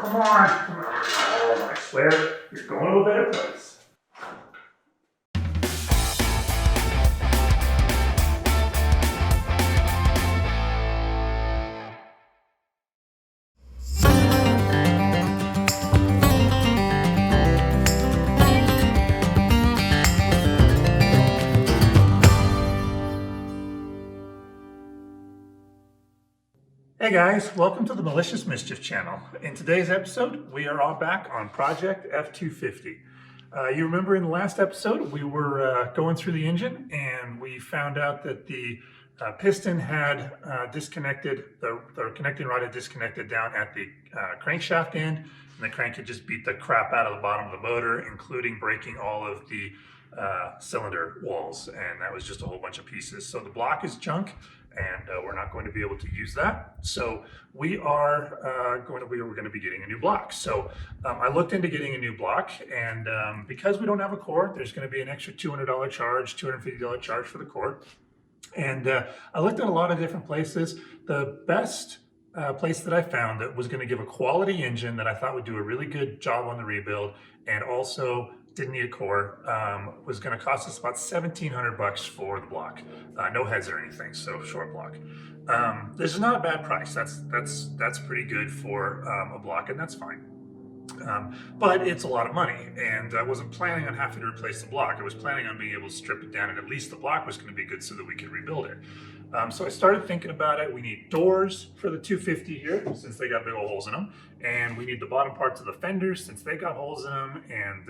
come on. Oh, I swear, you're going to a better place. Hey guys, welcome to the Malicious Mischief channel. In today's episode, we are all back on Project F250. You remember in the last episode, we were going through the engine and we found out that the piston had disconnected, the connecting rod had disconnected down at the crankshaft end, and the crank had just beat the crap out of the bottom of the motor, including breaking all of the cylinder walls, and that was just a whole bunch of pieces. So the block is junk, and we're not going to be able to use that. So we are going to be getting a new block. So I looked into getting a new block, and because we don't have a core, there's going to be an extra $200 charge, $250 charge for the core. And I looked at a lot of different places. The best place that I found that was going to give a quality engine that I thought would do a really good job on the rebuild and also didn't need a core, was going to cost us about $1,700 for the block. No heads or anything, so short block. This is not a bad price. That's pretty good for a block, and that's fine. But it's a lot of money, and I wasn't planning on having to replace the block. I was planning on being able to strip it down, and at least the block was going to be good so that we could rebuild it. So I started thinking about it. We need doors for the 250 here, since they got big old holes in them, and we need the bottom parts of the fenders, since they got holes in them, and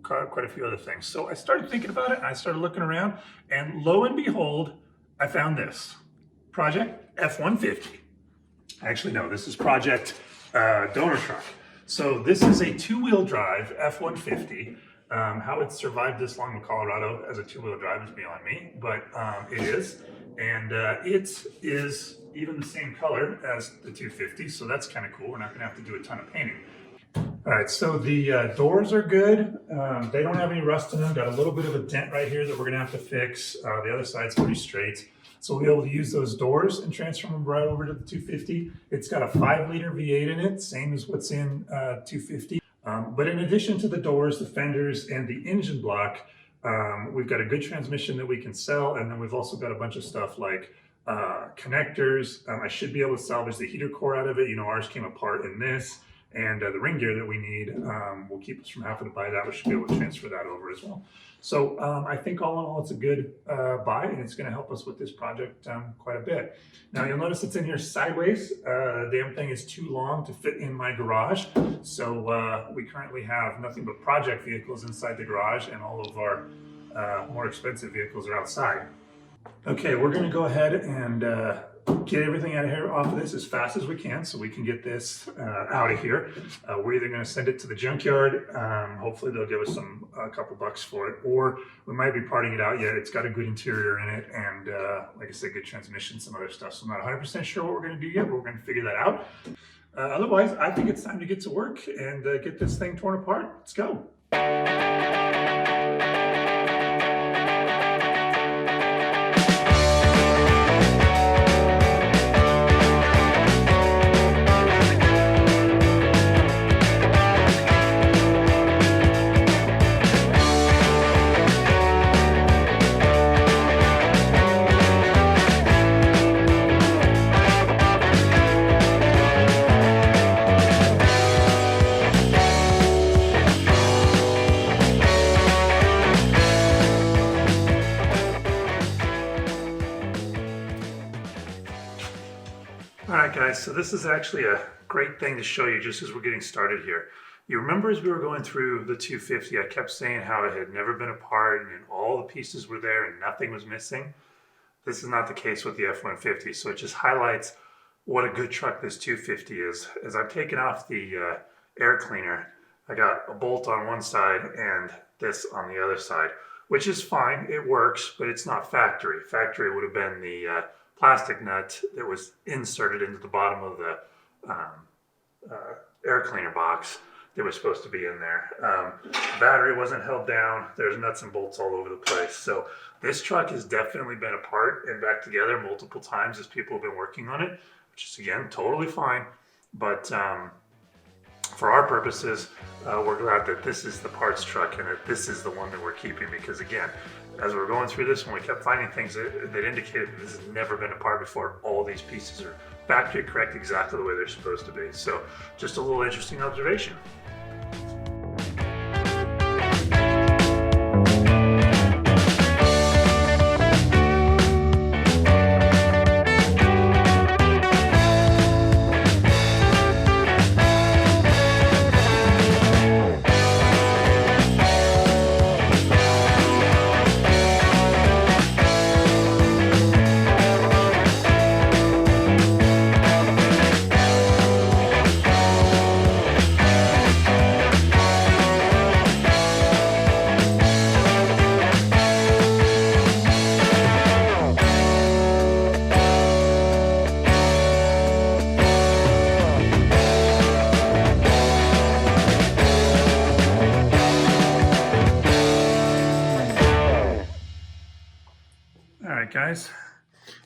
quite a few other things. So I started thinking about it, and I started looking around, and lo and behold, I found this. Project F150. Actually, no, this is Project Donor Truck. So this is a two-wheel drive F150. How it survived this long in Colorado as a two-wheel drive is beyond me, but it is. And it is even the same color as the 250, so that's kind of cool. We're not going to have to do a ton of painting. All right, so the doors are good. They don't have any rust in them. Got a little bit of a dent right here that we're going to have to fix. The other side's pretty straight. So we'll be able to use those doors and transfer them right over to the 250. It's got a 5-liter V8 in it, same as what's in 250. But in addition to the doors, the fenders, and the engine block, we've got a good transmission that we can sell, and then we've also got a bunch of stuff like connectors. I should be able to salvage the heater core out of it. You know, ours came apart in this, and the ring gear that we need will keep us from having to buy that. We should be able to transfer that over as well. So I think all in all, it's a good buy, and it's going to help us with this project quite a bit. Now you'll notice it's in here sideways. The damn thing is too long to fit in my garage. So we currently have nothing but project vehicles inside the garage, and all of our more expensive vehicles are outside. Okay, we're going to go ahead and get everything out of here off of this as fast as we can so we can get this out of here. We're either going to send it to the junkyard. Hopefully they'll give us a couple bucks for it, or we might be parting it out yet. It's got a good interior in it, and like I said, good transmission, some other stuff. So I'm not 100% sure what we're going to do yet, but we're going to figure that out. Otherwise, I think it's time to get to work and get this thing torn apart. Let's go. Alright guys, so this is actually a great thing to show you just as we're getting started here. You remember as we were going through the 250, I kept saying how it had never been apart and all the pieces were there and nothing was missing. This is not the case with the F150, so it just highlights what a good truck this 250 is. As I've taken off the air cleaner, I got a bolt on one side and this on the other side, which is fine, it works, but it's not factory. Factory would have been the plastic nut that was inserted into the bottom of the air cleaner box that was supposed to be in there. The battery wasn't held down. There's nuts and bolts all over the place. So this truck has definitely been apart and back together multiple times as people have been working on it, which is again totally fine. But for our purposes, we're glad that this is the parts truck and that this is the one that we're keeping, because again, as we're going through this one, we kept finding things that indicated that this has never been apart before. All these pieces are factory correct exactly the way they're supposed to be. So just a little interesting observation. All right, guys,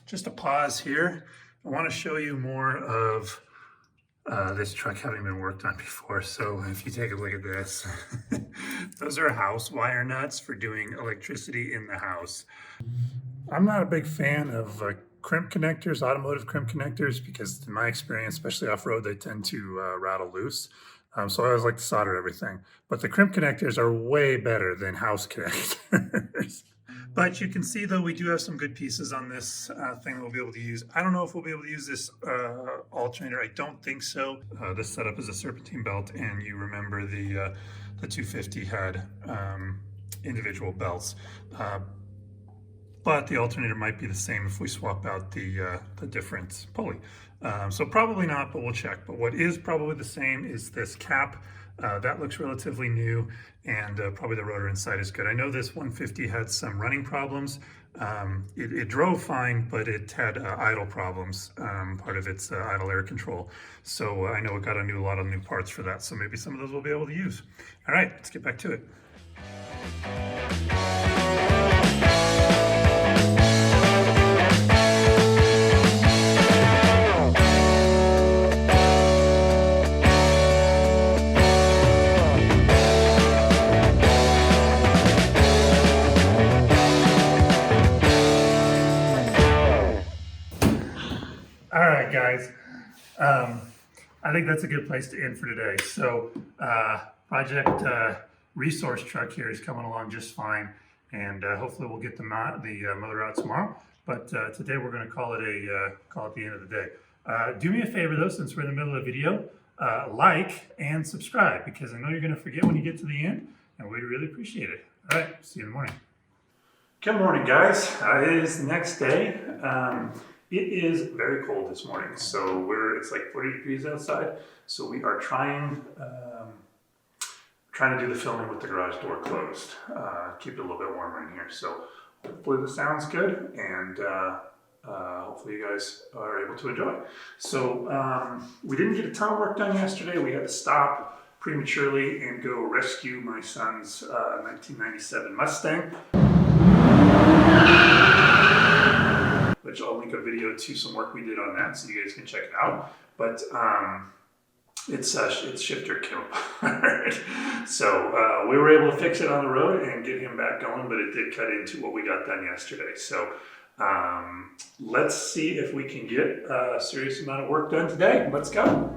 just a pause here. I want to show you more of this truck having been worked on before. So if you take a look at this, those are house wire nuts for doing electricity in the house. I'm not a big fan of crimp connectors, automotive crimp connectors, because in my experience, especially off-road, they tend to rattle loose. So I always like to solder everything. But the crimp connectors are way better than house connectors. But you can see, though, we do have some good pieces on this thing that we'll be able to use. I don't know if we'll be able to use this alternator. I don't think so. This setup is a serpentine belt, and you remember the 250 had individual belts. But the alternator might be the same if we swap out the different pulley. So probably not, but we'll check. But what is probably the same is this cap. That looks relatively new, and probably the rotor inside is good. I know this 150 had some running problems. It drove fine, but it had idle problems, part of its idle air control. So I know it got a lot of new parts for that, so maybe some of those we'll be able to use. All right, let's get back to it. Guys, I think that's a good place to end for today. So Project Resource Truck here is coming along just fine, and hopefully we'll get the motor out tomorrow. But today we're going to call it the end of the day. Do me a favor though, since we're in the middle of the video, like and subscribe, because I know you're going to forget when you get to the end, and we'd really appreciate it. All right, see you in the morning. Good morning, guys. It is the next day. It is very cold this morning, so it's like 40 degrees outside. So we are trying to do the filming with the garage door closed. Keep it a little bit warmer in here. So hopefully the sound's good, and hopefully you guys are able to enjoy. So we didn't get a ton of work done yesterday. We had to stop prematurely and go rescue my son's 1997 Mustang, which I'll link a video to some work we did on that, so you guys can check it out. But it's shifter killed. So we were able to fix it on the road and get him back going, but it did cut into what we got done yesterday. So let's see if we can get a serious amount of work done today. Let's go.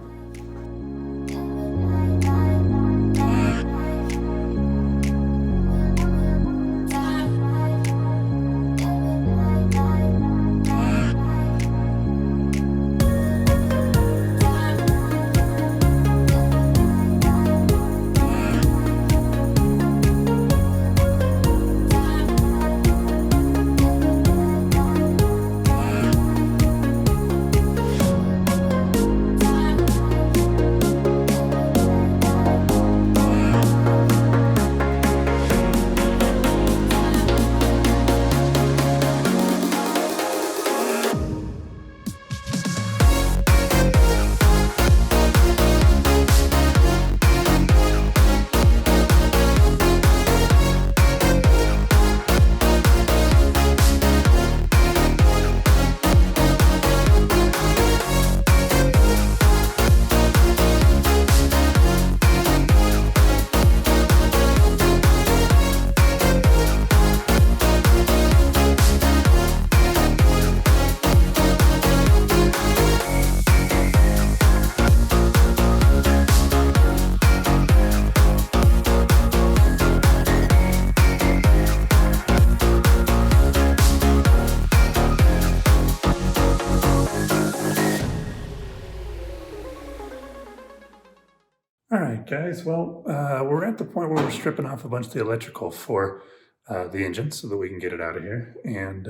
All right, guys. Well, we're at the point where we're stripping off a bunch of the electrical for the engine so that we can get it out of here. And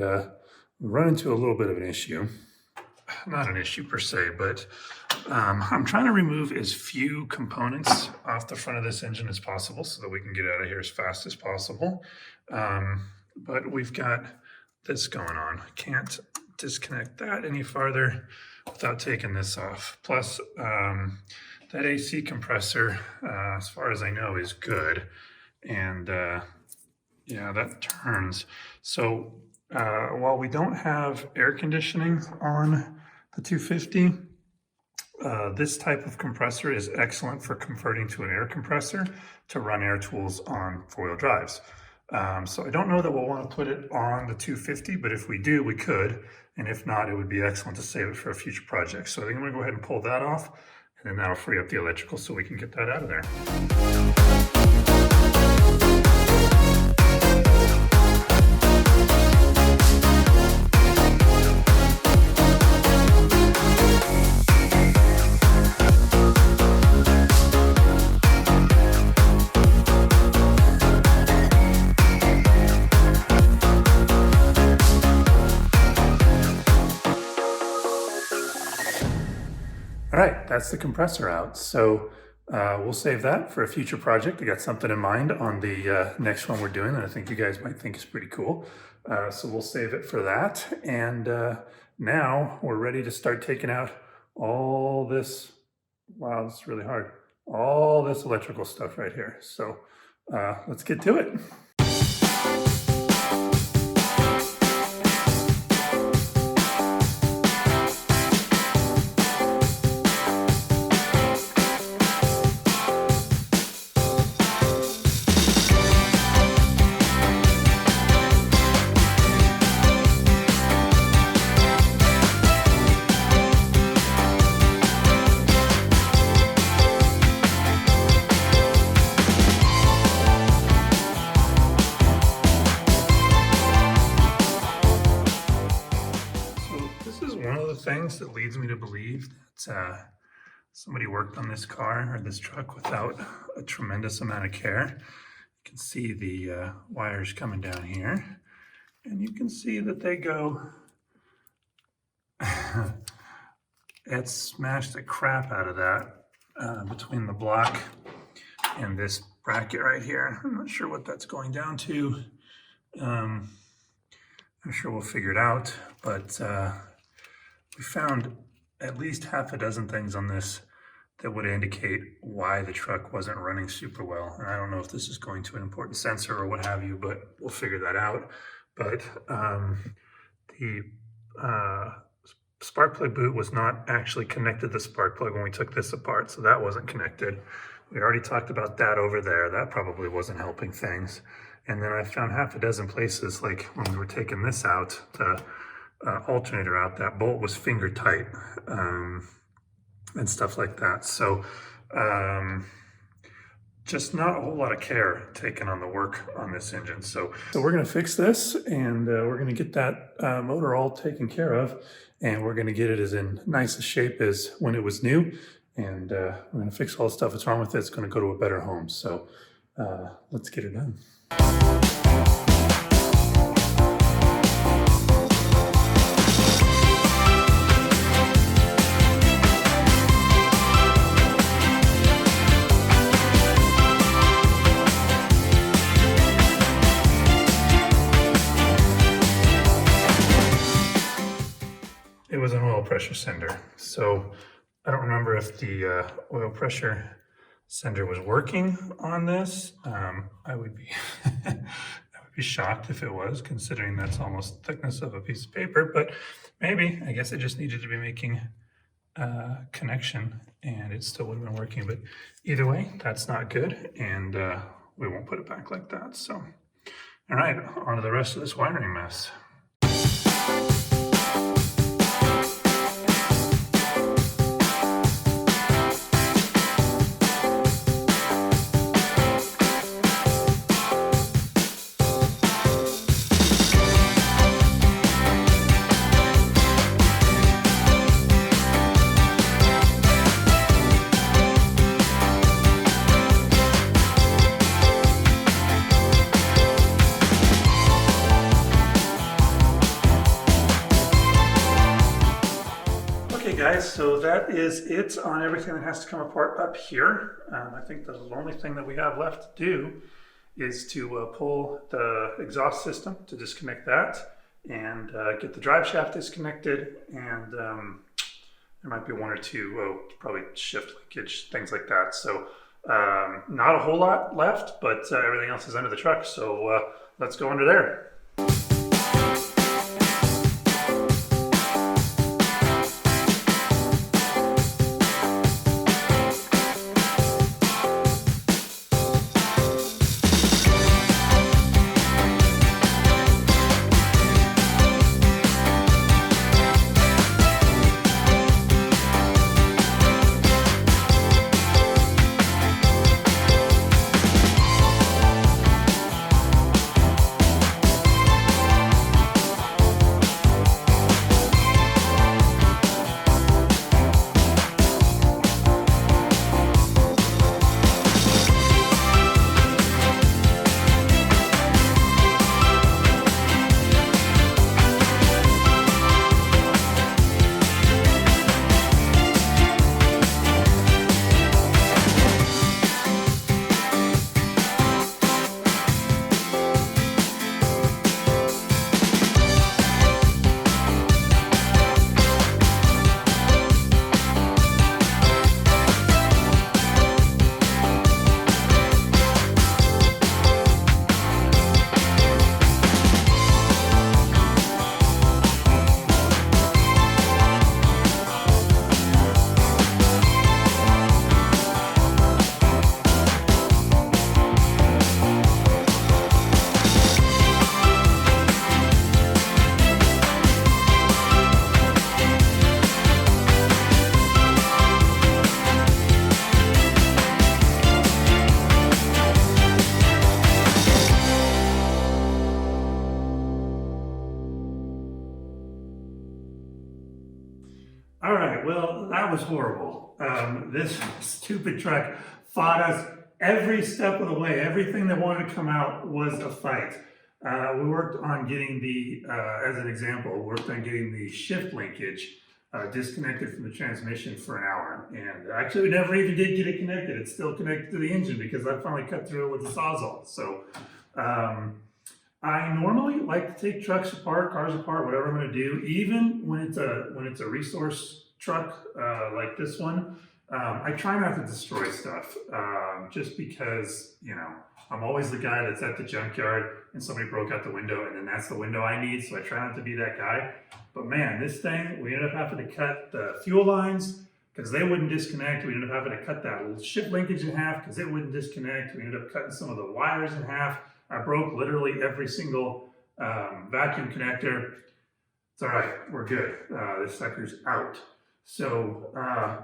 we run into a little bit of an issue. Not an issue per se, but I'm trying to remove as few components off the front of this engine as possible so that we can get out of here as fast as possible. But we've got this going on. Can't disconnect that any farther without taking this off. Plus, that AC compressor, as far as I know, is good. And yeah, that turns. So while we don't have air conditioning on the 250, this type of compressor is excellent for converting to an air compressor to run air tools on four-wheel drives. So I don't know that we'll want to put it on the 250, but if we do, we could. And if not, it would be excellent to save it for a future project. So I think I'm going to go ahead and pull that off, and then that'll free up the electrical so we can get that out of there. All right, that's the compressor out. So we'll save that for a future project. I got something in mind on the next one we're doing that I think you guys might think is pretty cool. So we'll save it for that. And now we're ready to start taking out all this. Wow, this is really hard. All this electrical stuff right here. So let's get to it. Things that leads me to believe that somebody worked on this car or this truck without a tremendous amount of care. You can see the wires coming down here, and you can see that they go. It smashed the crap out of that between the block and this bracket right here. I'm not sure what that's going down to. I'm sure we'll figure it out, but we found at least half a dozen things on this that would indicate why the truck wasn't running super well. And I don't know if this is going to an important sensor or what have you, but we'll figure that out. But the spark plug boot was not actually connected to the spark plug when we took this apart, so that wasn't connected. We already talked about that over there. That probably wasn't helping things. And then I found half a dozen places, like when we were taking this out, the alternator out, that bolt was finger tight, and stuff like that. So just not a whole lot of care taken on the work on this engine. So we're going to fix this, and we're going to get that motor all taken care of, and we're going to get it as in nice a shape as when it was new, and we're going to fix all the stuff that's wrong with it. It's going to go to a better home. So let's get it done. It was an oil pressure sender. So I don't remember if the oil pressure sender was working on this. I would be I would be shocked if it was, considering that's almost the thickness of a piece of paper, but maybe. I guess it just needed to be making a connection and it still would have been working. But either way, that's not good, and we won't put it back like that. So all right, on to the rest of this wiring mess. so that is it on everything that has to come apart up here. I think the only thing that we have left to do is to pull the exhaust system to disconnect that and get the drive shaft disconnected, and there might be one or two, probably shift linkage, things like that. So not a whole lot left, but everything else is under the truck. So let's go under there. All right, well, that was horrible. This stupid truck fought us every step of the way. Everything that wanted to come out was a fight. We worked on getting the, as an example, worked on getting the shift linkage disconnected from the transmission for an hour. And actually, we never even did get it connected. It's still connected to the engine because I finally cut through it with the Sawzall. So I normally like to take trucks apart, cars apart, whatever I'm going to do, even when it's a resource truck like this one. I try not to destroy stuff just because, you know, I'm always the guy that's at the junkyard and somebody broke out the window and then that's the window I need, so I try not to be that guy. But man, this thing, we ended up having to cut the fuel lines because they wouldn't disconnect. We ended up having to cut that shift linkage in half because it wouldn't disconnect. We ended up cutting some of the wires in half. I broke literally every single vacuum connector. It's all right, we're good. This sucker's out. So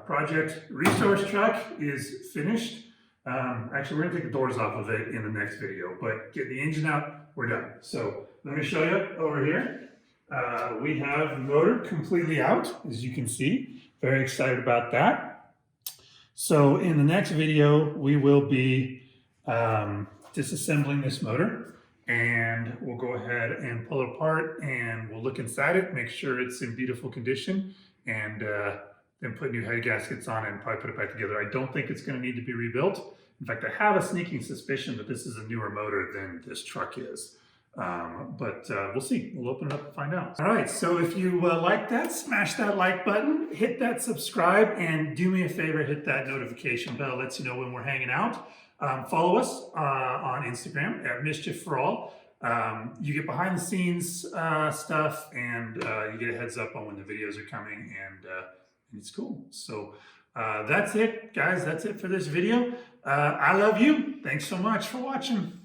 Project Resource Truck is finished. Actually, we're gonna take the doors off of it in the next video, but get the engine out, we're done. So let me show you over here. We have the motor completely out, as you can see. Very excited about that. So in the next video, we will be disassembling this motor, and we'll go ahead and pull it apart and we'll look inside it, make sure it's in beautiful condition, and then put new head gaskets on it and probably put it back together. I don't think it's going to need to be rebuilt. In fact, I have a sneaking suspicion that this is a newer motor than this truck is. But we'll see. We'll open it up and find out. All right, so if you like that, smash that like button, hit that subscribe, and do me a favor, hit that notification bell. Lets you know when we're hanging out. Follow us on Instagram at Mischief for All. You get behind the scenes stuff, and you get a heads up on when the videos are coming, and it's cool. So that's it, guys. That's it for this video. I love you. Thanks so much for watching.